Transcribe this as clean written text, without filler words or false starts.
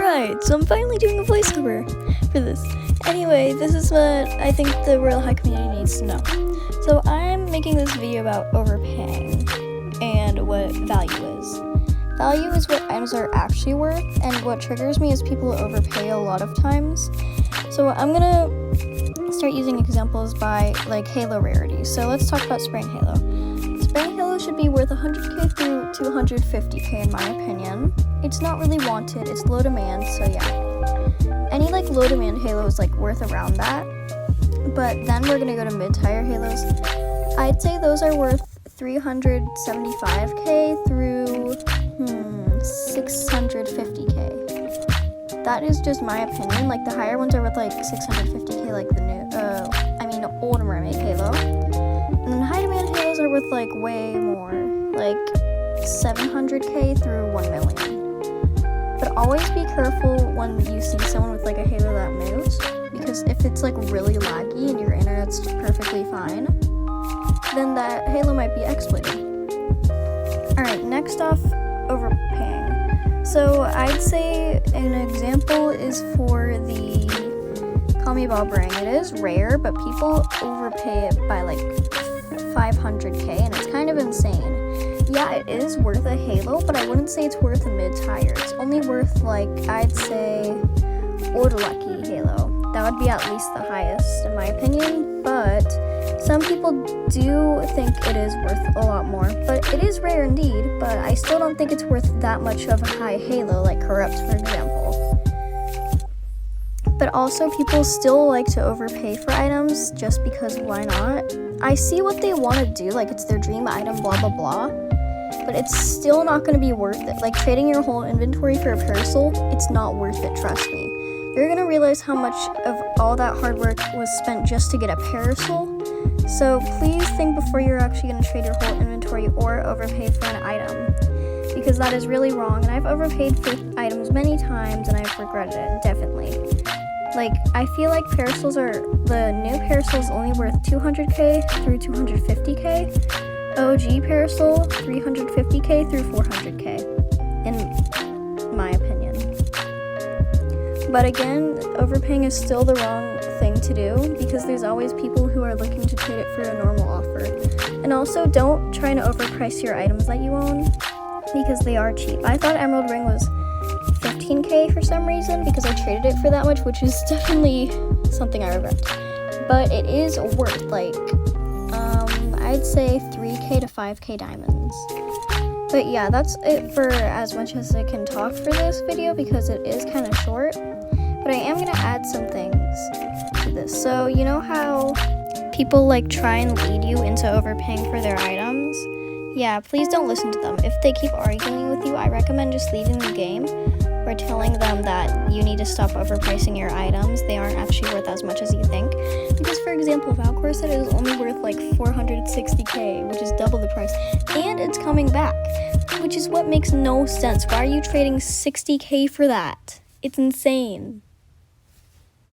Alright, so I'm finally doing a voiceover for this. Anyway, this is what I think the Royale High community needs to know. So I'm making this video about overpaying and what value is. Value is what items are actually worth, and what triggers me is people who overpay a lot of times. So I'm gonna start using examples by like Halo rarity. So let's talk about Spraying Halo. Spraying Halo should be worth 100k through 250k in my opinion. It's not really wanted, it's low demand, so yeah. Any like low demand Halo is like worth around that. But then we're gonna go to mid-tier Halos. I'd say those are worth 375k through 650k. That is just my opinion. Like the higher ones are worth like 650k, like the new, old Mermaid Halo. And then high demand Halos are worth like way more, like 700k through 1 million. But always be careful when you see someone with like a Halo that moves, because if it's like really laggy and your internet's perfectly fine, then that Halo might be exploited. Alright, next off, overpaying. So I'd say an example is for the Call Me Bob ring. It is rare, but people overpay it by like 500k, and it's kind of insane. Yeah, it is worth a Halo, but I wouldn't say it's worth a mid-tier. It's only worth like, I'd say, Old Lucky Halo. That would be at least the highest in my opinion, but some people do think it is worth a lot more. But it is rare indeed, but I still don't think it's worth that much of a high Halo, like Corrupt, for example. But also, people still like to overpay for items just because why not? I see what they want to do, like it's their dream item, blah blah blah, but it's still not going to be worth it. Like trading your whole inventory for a parasol, it's not worth it, trust me. You're going to realize how much of all that hard work was spent just to get a parasol. So please think before you're actually going to trade your whole inventory or overpay for an item, because that is really wrong, and I've overpaid for items many times and I've regretted it, definitely. Like, I feel like the new parasol's only worth 200k through 250k. OG parasol, 350k through 400k, in my opinion. But again, overpaying is still the wrong thing to do, because there's always people who are looking to trade it for a normal offer. And also, don't try to overprice your items that you own, because they are cheap. I thought Emerald Ring was 15k for some reason, because I traded it for that much, which is definitely something I regret. But it is worth like I'd say 3k to 5k diamonds. But yeah, that's it for as much as I can talk for this video, because it is kind of short. But I am gonna add some things to this. So you know how people like try and lead you into overpaying for their items? Yeah, please don't listen to them. If they keep arguing with you, I recommend just leaving the game or telling them that you need to stop overpricing your items. They aren't actually worth as much as you think. Because, for example, Valcor said it is only worth like 460k, which is double the price. And it's coming back, which is what makes no sense. Why are you trading 60k for that? It's insane.